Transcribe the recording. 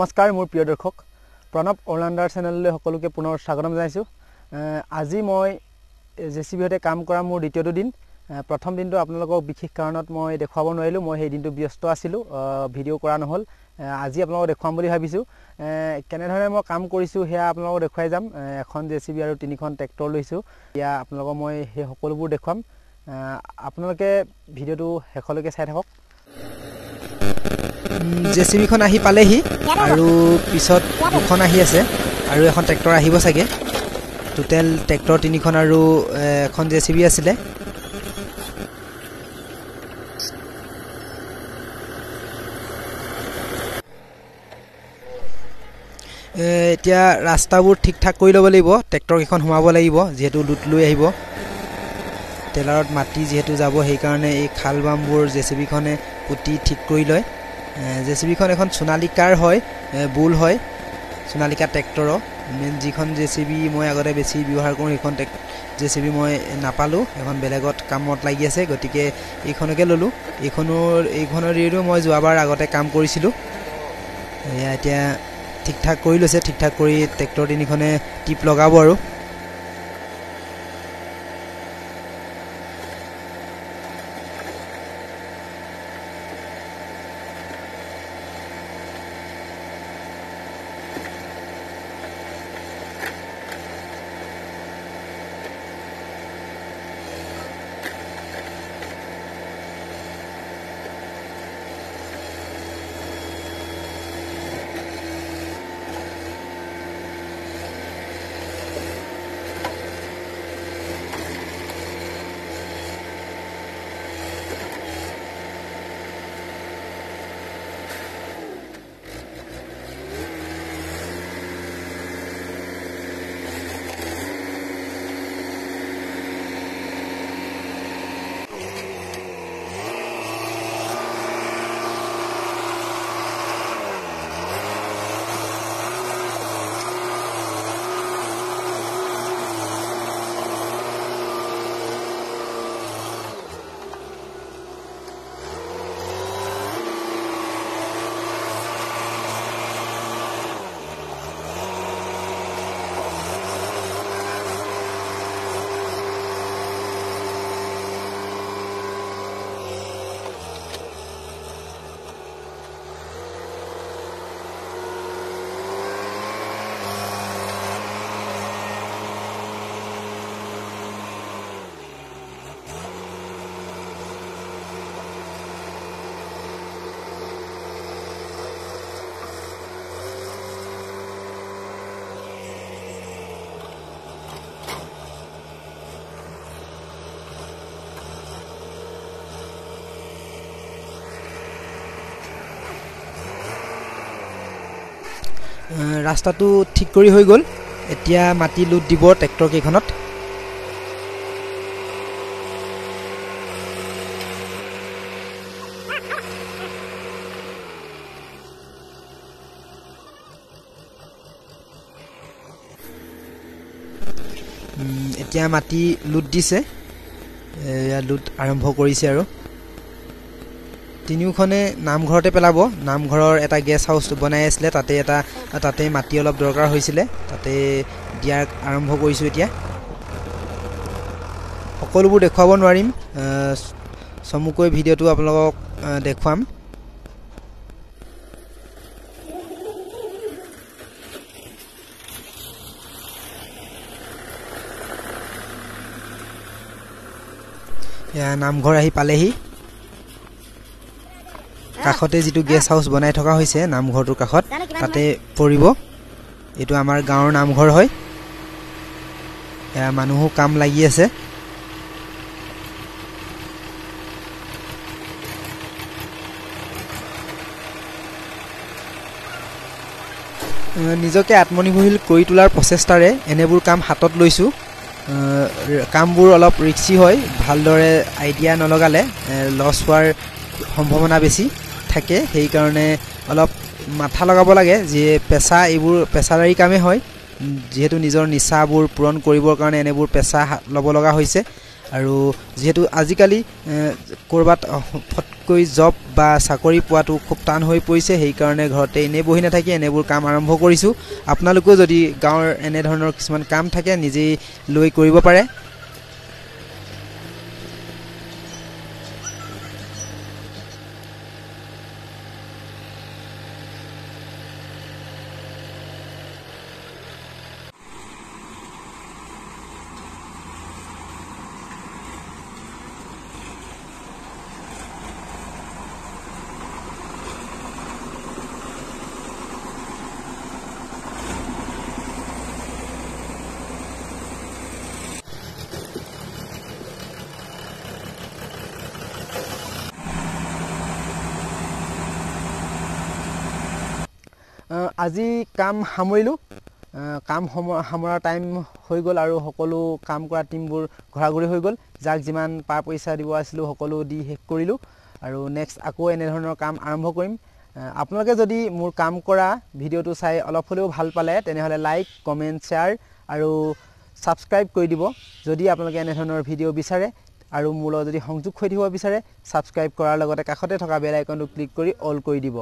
নমস্কাৰ মোৰ প্ৰিয় দৰ্শক প্ৰণৱ অৰলাণ্ডাৰ চেনেললৈ সকলোকে পুনৰ স্বাগতম জনাইছোঁ। আজি মই জেচিবিতে কাম কৰা মোৰ দ্বিতীয়টো দিন। প্ৰথম দিনটো আপোনালোকক বিশেষ কাৰণত মই দেখুৱাব নোৱাৰিলোঁ, মই সেই দিনটো ব্যস্ত আছিলোঁ, ভিডিঅ' কৰা নহ'ল। আজি আপোনালোকক দেখুৱাম বুলি ভাবিছোঁ। কেনেধৰণে মই কাম কৰিছোঁ সেয়া আপোনালোকক দেখুৱাই যাম। এখন জেচিবি আৰু 3খন ট্ৰেক্টৰ লৈছোঁ। এতিয়া আপোনালোকক মই সেই সকলোবোৰ দেখুৱাম। আপোনালোকে ভিডিঅ'টো শেষলৈকে চাই থাকক। জেচিবিখন আহি পালেহি আৰু পিছত দুখন আহি আছে আৰু এখন ট্ৰেক্টৰ আহিব চাগে। টোটেল ট্ৰেক্টৰ 3খন আৰু এখন জেচিবি আছিলে। এতিয়া ৰাস্তাবোৰ ঠিক ঠাক কৰি ল'ব লাগিব, ট্ৰেক্টৰকেইখন সোমাব লাগিব যিহেতু লুট লৈ আহিব। টেলাৰত মাটি যিহেতু যাব সেইকাৰণে এই খাল বামবোৰ জেচিবিখনে পুতি ঠিক কৰি লয়। জেচিবিখন এখন সোণালিকাৰ হয়, বুল হয়, সোণালিকা ট্ৰেক্টৰৰ। মেইন যিখন জেচিবি মই আগতে বেছি ব্যৱহাৰ কৰোঁ সেইখন জেচিবি মই নাপালোঁ, এখন বেলেগত কামত লাগি আছে, গতিকে এইখনকে ল'লোঁ। এইখনৰ দিও মই যোৱাবাৰ আগতে কাম কৰিছিলোঁ। এয়া এতিয়া ঠিক ঠাক কৰি লৈছে, ঠিক ঠাক কৰি ট্ৰেক্টৰ 3খনে টিপ লগাব আৰু। ৰাস্তাটো ঠিক কৰি হৈ গ'ল। এতিয়া মাটি লুট দিব ট্ৰেক্টৰ কেইখনত। এতিয়া মাটি লুট দিছে, লুট আৰম্ভ কৰিছে আৰু। 3খনে নামঘৰতে পেলাব। নামঘৰৰ এটা গেষ্ট হাউচ বনাই আছিলে, তাতে মাটি অলপ দৰকাৰ হৈছিলে, তাতে দিয়াৰ আৰম্ভ কৰিছোঁ। এতিয়া সকলোবোৰ দেখুৱাব নোৱাৰিম, চমুকৈ ভিডিঅ'টো আপোনালোকক দেখুৱাম। এয়া নামঘৰ আহি পালেহি। কাষতে যিটো গেষ্ট হাউচ বনাই থকা হৈছে নামঘৰটোৰ কাষত, তাতে পৰিব। এইটো আমাৰ গাঁৱৰ নামঘৰ হয়। এয়া মানুহো কাম লাগি আছে। নিজকে আত্মনিৰ্ভৰশীল কৰি তোলাৰ প্ৰচেষ্টাৰে এনেবোৰ কাম হাতত লৈছোঁ। কামবোৰ অলপ ৰিস্কি হয়, ভালদৰে আইডিয়া নলগালে লছ হোৱাৰ সম্ভাৱনা বেছি থাকে। সেইকাৰণে অলপ মাথা লগাব লাগে। যিয়ে এইবোৰ পেছাদাৰী কামেই হয়, যিহেতু নিজৰ নিচাবোৰ পূৰণ কৰিবৰ কাৰণে এনেবোৰ পেছা ল'ব লগা হৈছে। আৰু যেহেতু আজিকালি কৰবাত ফটকৈ জব বা চাকৰি পোৱাটো খুব টান হৈ পৰিছে সেই কাৰণে ঘৰতে এনে বহি নাথাকি এনেবোৰ কাম আৰম্ভ কৰিছো আপোনালোকেও যদি গাঁৱৰ এনে ধৰণৰ কিছুমান কাম থাকে নিজেই লৈ কৰিব পাৰে আজি কাম সামৰিলো কাম সামৰাৰ টাইম হৈ গ'ল আৰু সকলো কাম কৰা টিমবোৰ ঘৰাঘৰি হৈ গ'ল যাক যিমান পাৰ পইচা দিব আছিল সকলো দি শেষ কৰিলো আৰু নেক্সট আকৌ এনে ধৰণৰ কাম আৰম্ভ কৰিম আপোনালোকে যদি মোৰ কাম কৰা ভিডিঅটো চাই অলপ হলেও ভাল পালে তেনেহলে লাইক কমেন্ট শেয়াৰ আৰু সাবস্ক্ৰাইব কৰি দিব যদি আপোনালোকে এনে ধৰণৰ ভিডিঅ বিচাৰে আৰু মোৰ লগত যদি সংযোগ হৈ থাকিব বিচাৰে সাবস্ক্ৰাইব কৰাৰ লগতে কাষতে থকা বেল আইকনটো ক্লিক কৰি অল কৰি দিব